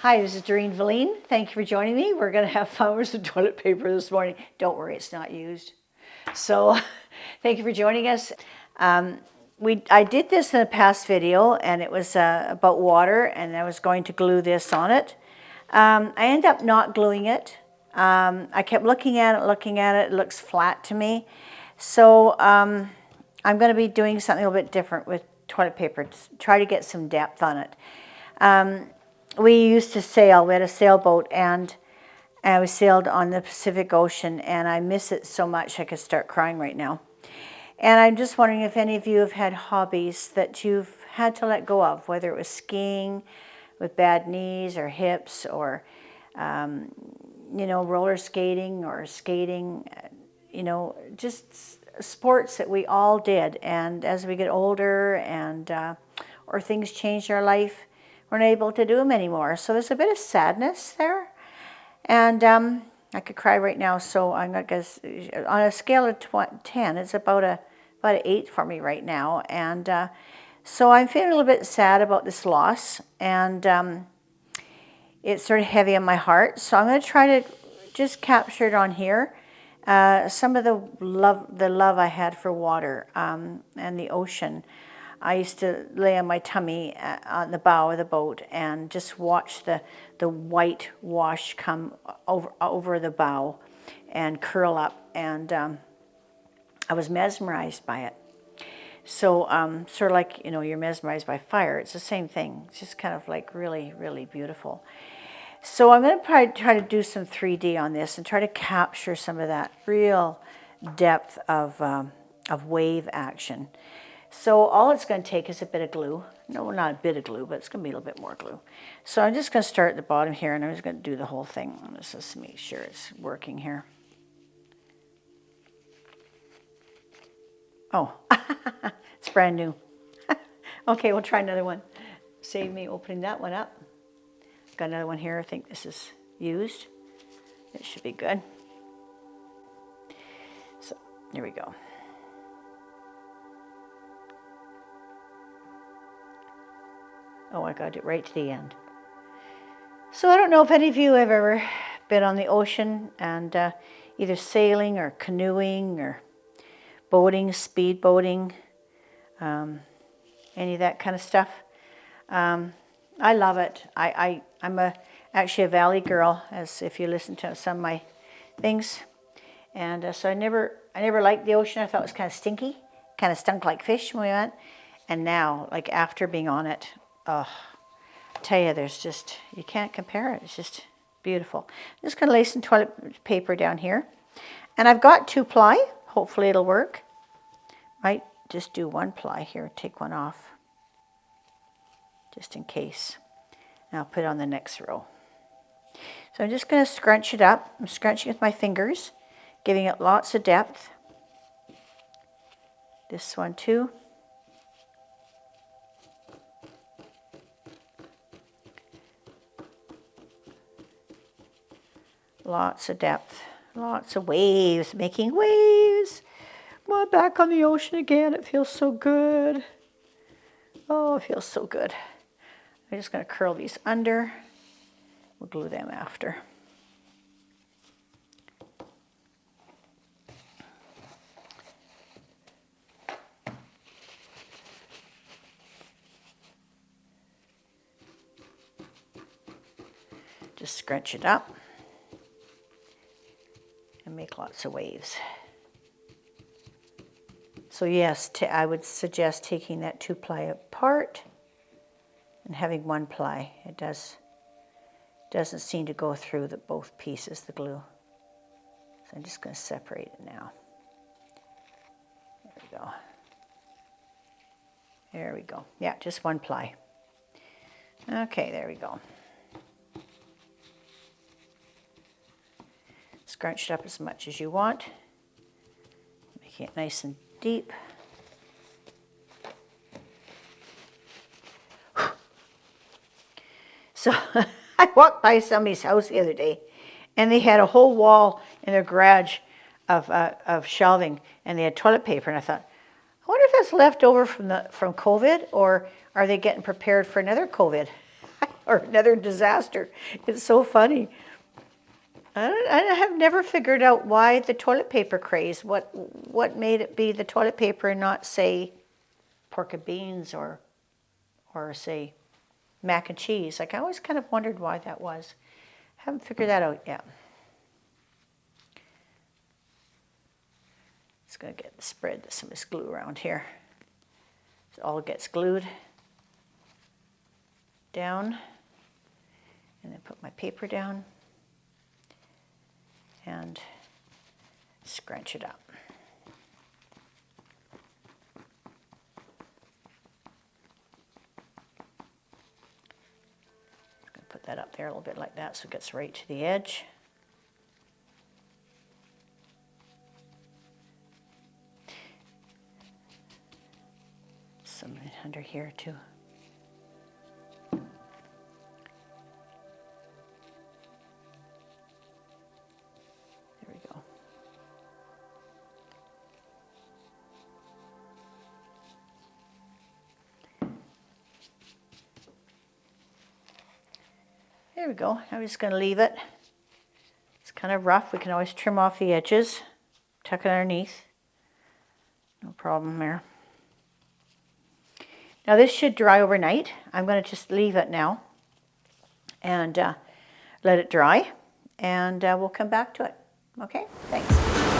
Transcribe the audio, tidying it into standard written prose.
Hi, this is Doreen Velin. Thank you for joining me. We're going to have fun with some toilet paper this morning. Don't worry, it's not used. So thank you for joining us. I did this in a past video, and it was about water, and I was going to glue this on it. I ended up not gluing it. I kept looking at it. It looks flat to me. So I'm going to be doing something a little bit different with toilet paper to try to get some depth on it. We used to sail. We had a sailboat, and we sailed on the Pacific Ocean, and I miss it so much I could start crying right now. And I'm just wondering if any of you have had hobbies that you've had to let go of, whether it was skiing with bad knees or hips, or roller skating or skating, just sports that we all did. And as we get older and or things change in our life, we're not able to do them anymore. So there's a bit of sadness there. And I could cry right now, so I'm going to, on a scale of 10, it's about an 8 for me right now. And so I'm feeling a little bit sad about this loss, and it's sort of heavy on my heart. So I'm going to try to just capture it on here. Some of the love I had for water and the ocean. I used to lay on my tummy on the bow of the boat and just watch the white wash come over the bow and curl up, and I was mesmerized by it. So sort of like, you're mesmerized by fire. It's the same thing. It's just kind of like really, really beautiful. So I'm going to probably try to do some 3D on this and try to capture some of that real depth of wave action. So all it's going to take is a bit of glue. No, not a bit of glue, but it's going to be a little bit more glue. So I'm just going to start at the bottom here, and I'm just going to do the whole thing. Let's just make sure it's working here. Oh, it's brand new. Okay, we'll try another one. Save me opening that one up. Got another one here. I think this is used. It should be good. So here we go. Oh, I got it right to the end. So I don't know if any of you have ever been on the ocean and either sailing or canoeing or boating, speed boating, any of that kind of stuff. I love it. I'm actually a valley girl, as if you listen to some of my things. And so I never liked the ocean. I thought it was kind of stinky, kind of stunk like fish when we went. And now, like after being on it, oh, I tell you, you can't compare it. It's just beautiful. I'm just going to lay some toilet paper down here. And I've got 2-ply. Hopefully it'll work. Might just do 1-ply here, take one off, just in case. And I'll put it on the next row. So I'm just going to scrunch it up. I'm scrunching with my fingers, giving it lots of depth. This one too. Lots of depth, lots of waves, making waves. Well, back on the ocean again. It feels so good. Oh, it feels so good. I'm just going to curl these under. We'll glue them after. Just scrunch it up and make lots of waves. So yes, I would suggest taking that 2-ply apart and having 1-ply. It doesn't seem to go through both pieces, the glue. So I'm just going to separate it now. There we go. There we go. Yeah, just 1-ply. Okay, there we go. Scrunch it up as much as you want, making it nice and deep. So I walked by somebody's house the other day, and they had a whole wall in their garage of shelving, and they had toilet paper. And I thought, I wonder if that's left over from COVID, or are they getting prepared for another COVID? or another disaster. It's so funny. I have never figured out why the toilet paper craze. What made it be the toilet paper and not, say, pork and beans or say mac and cheese? Like, I always kind of wondered why that was. Haven't figured that out yet. Just gonna spread some of this glue around here. So it all gets glued down, and then put my paper down and scrunch it up. I'm going to put that up there a little bit like that so it gets right to the edge. Some under here too. There we go. I'm just going to leave it. It's kind of rough. We can always trim off the edges, tuck it underneath. No problem there. Now this should dry overnight. I'm going to just leave it now and let it dry, and we'll come back to it. Okay, thanks.